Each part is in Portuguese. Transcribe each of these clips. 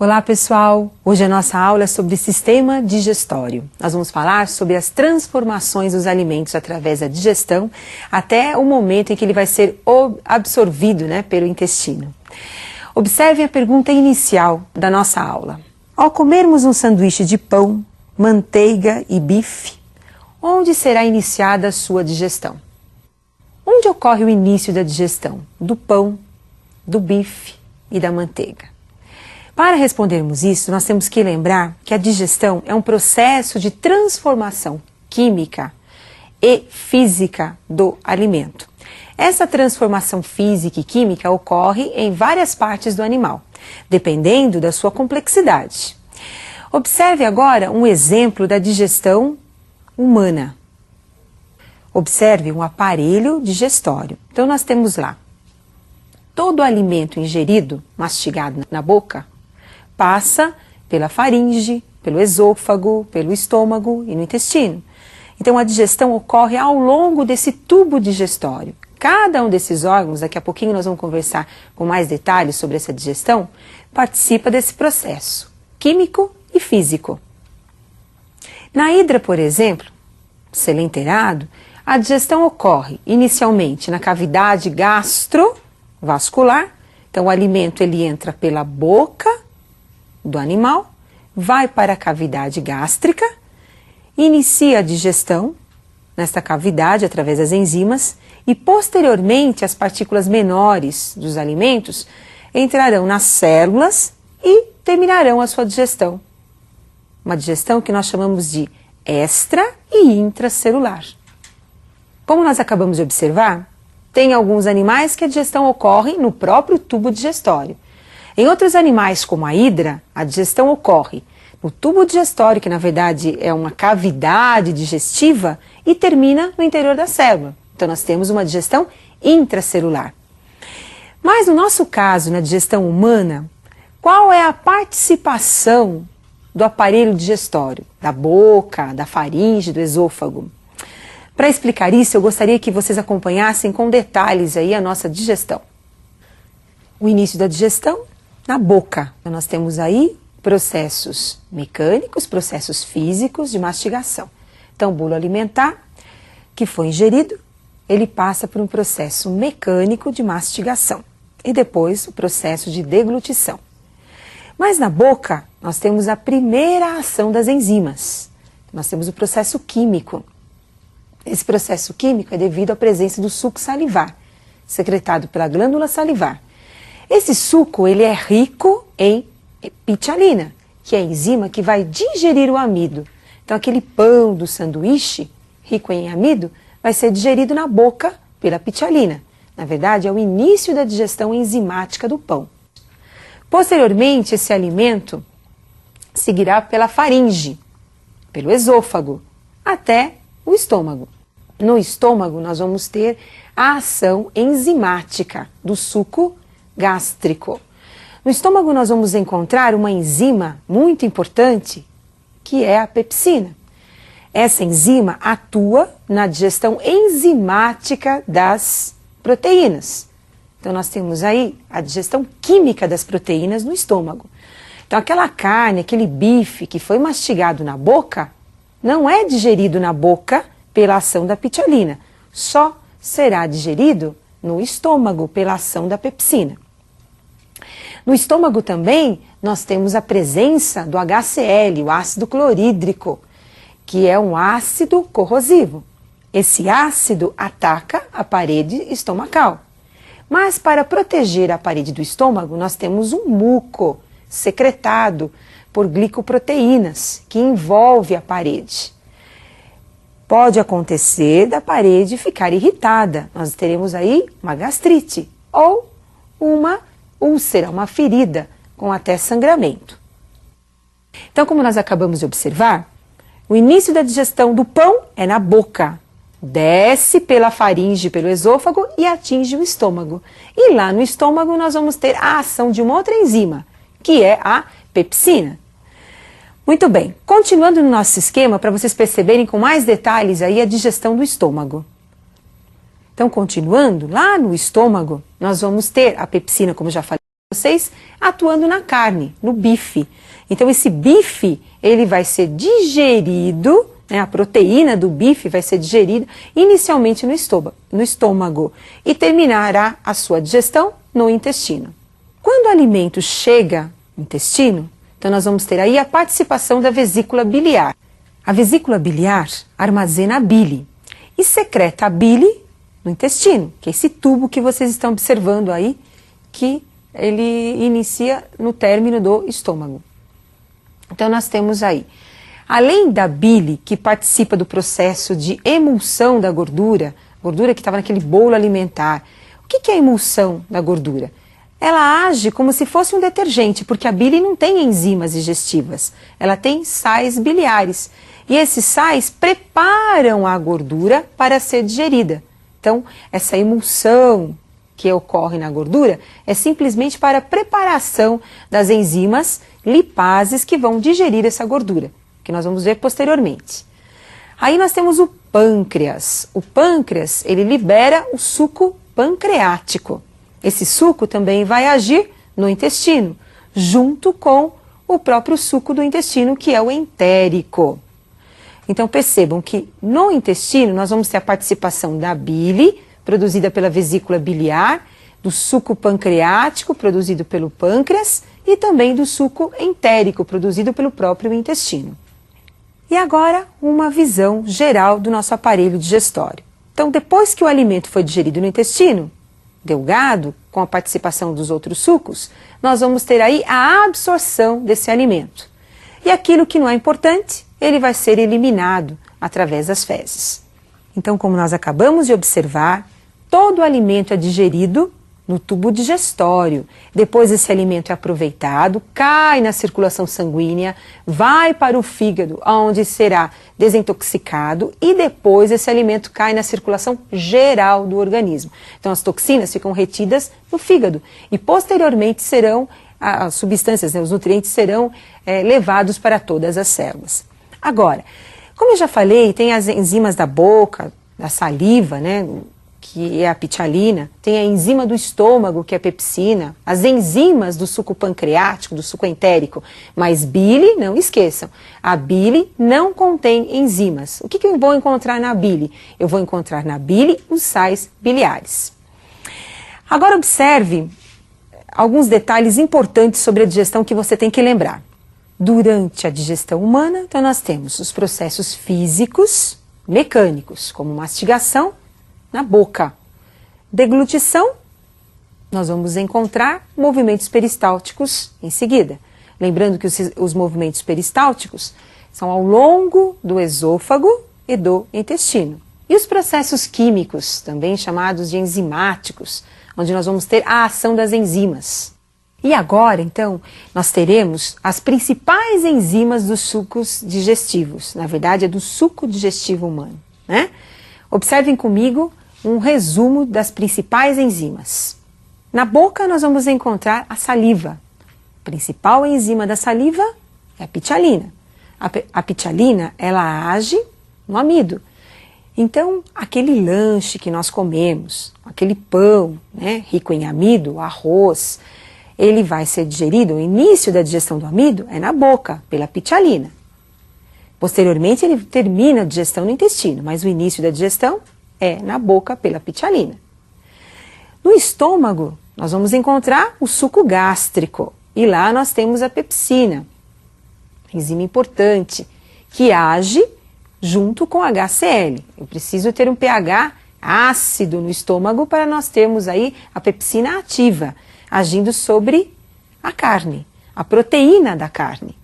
Olá pessoal, hoje a nossa aula é sobre sistema digestório. Nós vamos falar sobre as transformações dos alimentos através da digestão até o momento em que ele vai ser absorvido pelo intestino. Observe a pergunta inicial da nossa aula. Ao comermos um sanduíche de pão, manteiga e bife, onde será iniciada a sua digestão? Onde ocorre o início da digestão do pão, do bife e da manteiga? Para respondermos isso, nós temos que lembrar que a digestão é um processo de transformação química e física do alimento. Essa transformação física e química ocorre em várias partes do animal, dependendo da sua complexidade. Observe agora um exemplo da digestão humana. Observe um aparelho digestório. Então nós temos lá todo o alimento ingerido, mastigado na boca, passa pela faringe, pelo esôfago, pelo estômago e no intestino. Então a digestão ocorre ao longo desse tubo digestório. Cada um desses órgãos, daqui a pouquinho nós vamos conversar com mais detalhes sobre essa digestão, participa desse processo químico e físico. Na hidra, por exemplo, selenterado, a digestão ocorre inicialmente na cavidade gastrovascular. Então o alimento ele entra pela boca do animal, vai para a cavidade gástrica, inicia a digestão nesta cavidade através das enzimas e posteriormente as partículas menores dos alimentos entrarão nas células e terminarão a sua digestão. Uma digestão que nós chamamos de extra e intracelular. Como nós acabamos de observar, tem alguns animais que a digestão ocorre no próprio tubo digestório. Em outros animais, como a hidra, a digestão ocorre no tubo digestório, que na verdade é uma cavidade digestiva, e termina no interior da célula. Então nós temos uma digestão intracelular. Mas no nosso caso, na digestão humana, qual é a participação do aparelho digestório? Da boca, da faringe, do esôfago? Para explicar isso, eu gostaria que vocês acompanhassem com detalhes aí a nossa digestão. O início da digestão na boca. Então, nós temos aí processos mecânicos, processos físicos de mastigação. Então, o bolo alimentar que foi ingerido, ele passa por um processo mecânico de mastigação e depois o processo de deglutição. Mas na boca, nós temos a primeira ação das enzimas. Nós temos o processo químico. Esse processo químico é devido à presença do suco salivar, secretado pela glândula salivar. Esse suco ele é rico em pitialina, que é a enzima que vai digerir o amido. Então aquele pão do sanduíche, rico em amido, vai ser digerido na boca pela pitialina. Na verdade, é o início da digestão enzimática do pão. Posteriormente, esse alimento seguirá pela faringe, pelo esôfago, até o estômago. No estômago, nós vamos ter a ação enzimática do suco gástrico. No estômago, nós vamos encontrar uma enzima muito importante, que é a pepsina. Essa enzima atua na digestão enzimática das proteínas. Então, nós temos aí a digestão química das proteínas no estômago. Então, aquela carne, aquele bife que foi mastigado na boca, não é digerido na boca pela ação da pitialina, só será digerido no estômago pela ação da pepsina. No estômago também nós temos a presença do HCl, o ácido clorídrico, que é um ácido corrosivo. Esse ácido ataca a parede estomacal. Mas para proteger a parede do estômago, nós temos um muco secretado por glicoproteínas, que envolve a parede. Pode acontecer da parede ficar irritada. Nós teremos aí uma gastrite ou uma úlcera, uma ferida com até sangramento. Então, como nós acabamos de observar, o início da digestão do pão é na boca. Desce pela faringe, pelo esôfago e atinge o estômago. E lá no estômago nós vamos ter a ação de uma outra enzima, que é a pepsina. Muito bem, continuando no nosso esquema, para vocês perceberem com mais detalhes aí a digestão do estômago. Então, continuando, lá no estômago, nós vamos ter a pepsina, como já falei vocês atuando na carne, no bife. Então esse bife, ele vai ser digerido, né, a proteína do bife vai ser digerida inicialmente no estômago e terminará a sua digestão no intestino. Quando o alimento chega no intestino, então nós vamos ter aí a participação da vesícula biliar. A vesícula biliar armazena a bile e secreta a bile no intestino, que é esse tubo que vocês estão observando aí, que ele inicia no término do estômago. Então nós temos aí, além da bile que participa do processo de emulsão da gordura que estava naquele bolo alimentar. O que é a emulsão da gordura? Ela age como se fosse um detergente, porque a bile não tem enzimas digestivas, ela tem sais biliares. E esses sais preparam a gordura para ser digerida. Então, essa emulsão que ocorre na gordura é simplesmente para a preparação das enzimas lipases que vão digerir essa gordura, que nós vamos ver posteriormente. Aí nós temos o pâncreas. O pâncreas, ele libera o suco pancreático. Esse suco também vai agir no intestino, junto com o próprio suco do intestino, que é o entérico. Então percebam que no intestino nós vamos ter a participação da bile, produzida pela vesícula biliar, do suco pancreático, produzido pelo pâncreas, e também do suco entérico, produzido pelo próprio intestino. E agora, uma visão geral do nosso aparelho digestório. Então, depois que o alimento foi digerido no intestino delgado, com a participação dos outros sucos, nós vamos ter aí a absorção desse alimento. E aquilo que não é importante, ele vai ser eliminado através das fezes. Então, como nós acabamos de observar, todo o alimento é digerido no tubo digestório. Depois esse alimento é aproveitado, cai na circulação sanguínea, vai para o fígado, onde será desintoxicado e depois esse alimento cai na circulação geral do organismo. Então as toxinas ficam retidas no fígado e posteriormente serão, as substâncias, né, os nutrientes serão levados para todas as células. Agora, como eu já falei, tem as enzimas da boca, da saliva, né, que é a pitialina, tem a enzima do estômago, que é a pepsina, as enzimas do suco pancreático, do suco entérico, mas bile, não esqueçam, a bile não contém enzimas. O que eu vou encontrar na bile? Eu vou encontrar na bile os sais biliares. Agora observe alguns detalhes importantes sobre a digestão que você tem que lembrar. Durante a digestão humana, então nós temos os processos físicos, mecânicos, como mastigação, na boca. Deglutição, nós vamos encontrar movimentos peristálticos em seguida. Lembrando que os movimentos peristálticos são ao longo do esôfago e do intestino. E os processos químicos, também chamados de enzimáticos, onde nós vamos ter a ação das enzimas. E agora, então, nós teremos as principais enzimas dos sucos digestivos. Na verdade, é do suco digestivo humano, né? Observem comigo um resumo das principais enzimas. Na boca nós vamos encontrar a saliva. A principal enzima da saliva é a pitialina. A pitialina, ela age no amido. Então, aquele lanche que nós comemos, aquele pão, né, rico em amido, arroz, ele vai ser digerido, o início da digestão do amido é na boca, pela pitialina. Posteriormente, ele termina a digestão no intestino, mas o início da digestão é na boca pela pitialina. No estômago, nós vamos encontrar o suco gástrico. E lá nós temos a pepsina, enzima importante, que age junto com HCl. Eu preciso ter um pH ácido no estômago para nós termos aí a pepsina ativa, agindo sobre a carne, a proteína da carne.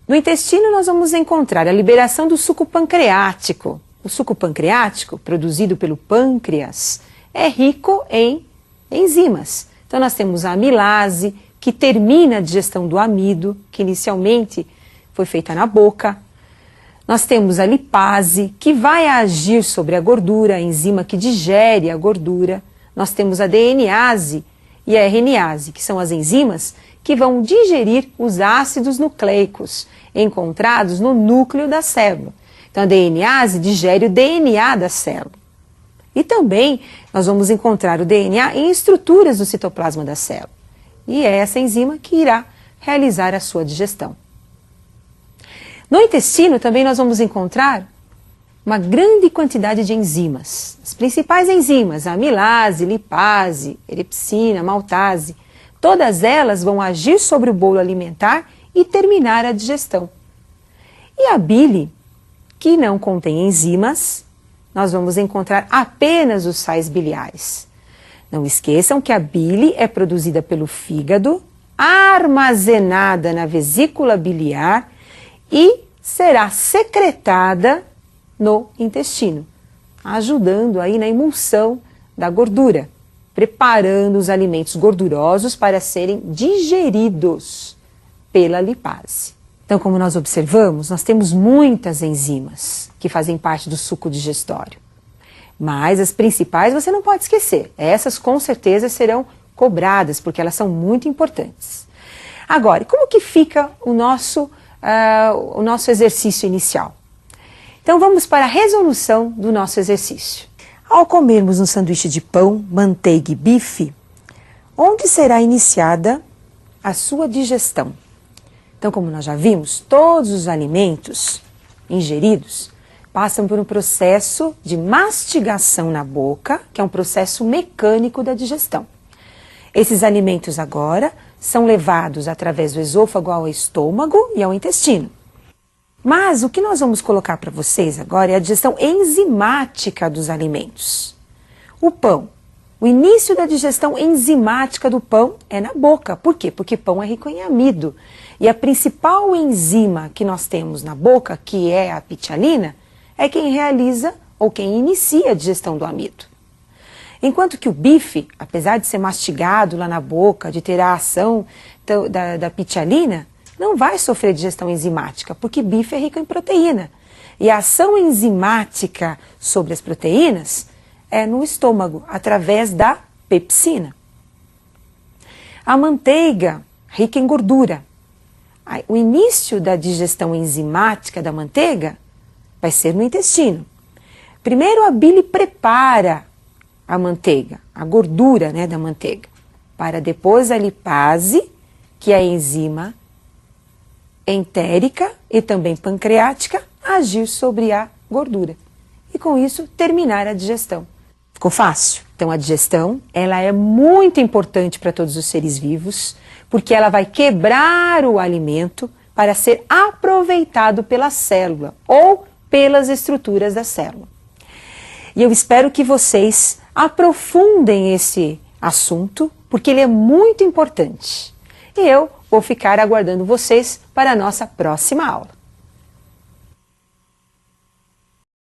No intestino nós vamos encontrar a liberação do suco pancreático. O suco pancreático, produzido pelo pâncreas, é rico em enzimas. Então nós temos a amilase, que termina a digestão do amido, que inicialmente foi feita na boca. Nós temos a lipase, que vai agir sobre a gordura, a enzima que digere a gordura. Nós temos a DNase e a RNase, que são as enzimas que vão digerir os ácidos nucleicos encontrados no núcleo da célula. Então a DNase digere o DNA da célula. E também nós vamos encontrar o DNA em estruturas do citoplasma da célula. e é essa enzima que irá realizar a sua digestão. No intestino também nós vamos encontrar uma grande quantidade de enzimas. As principais enzimas, a amilase, lipase, erepsina, maltase, todas elas vão agir sobre o bolo alimentar e terminar a digestão. E a bile, que não contém enzimas, nós vamos encontrar apenas os sais biliares. Não esqueçam que a bile é produzida pelo fígado, armazenada na vesícula biliar e será secretada no intestino, ajudando aí na emulsão da gordura, preparando os alimentos gordurosos para serem digeridos pela lipase. Então, como nós observamos, nós temos muitas enzimas que fazem parte do suco digestório. Mas as principais você não pode esquecer. Essas com certeza serão cobradas, porque elas são muito importantes. Agora, como que fica o nosso exercício inicial? Então vamos para a resolução do nosso exercício. Ao comermos um sanduíche de pão, manteiga e bife, onde será iniciada a sua digestão? Então, como nós já vimos, todos os alimentos ingeridos passam por um processo de mastigação na boca, que é um processo mecânico da digestão. Esses alimentos agora são levados através do esôfago ao estômago e ao intestino. Mas o que nós vamos colocar para vocês agora é a digestão enzimática dos alimentos. O pão. O início da digestão enzimática do pão é na boca. Por quê? Porque pão é rico em amido. E a principal enzima que nós temos na boca, que é a pitialina, é quem realiza ou quem inicia a digestão do amido. Enquanto que o bife, apesar de ser mastigado lá na boca, de ter a ação da pitialina, não vai sofrer digestão enzimática, porque bife é rico em proteína. E a ação enzimática sobre as proteínas é no estômago, através da pepsina. A manteiga, rica em gordura. O início da digestão enzimática da manteiga vai ser no intestino. Primeiro a bile prepara a manteiga, a gordura, né, da manteiga, para depois a lipase, que é a enzima entérica e também pancreática, agir sobre a gordura. E com isso terminar a digestão. Ficou fácil? Então a digestão, ela é muito importante para todos os seres vivos, porque ela vai quebrar o alimento para ser aproveitado pela célula ou pelas estruturas da célula. E eu espero que vocês aprofundem esse assunto, porque ele é muito importante. E eu vou ficar aguardando vocês para a nossa próxima aula.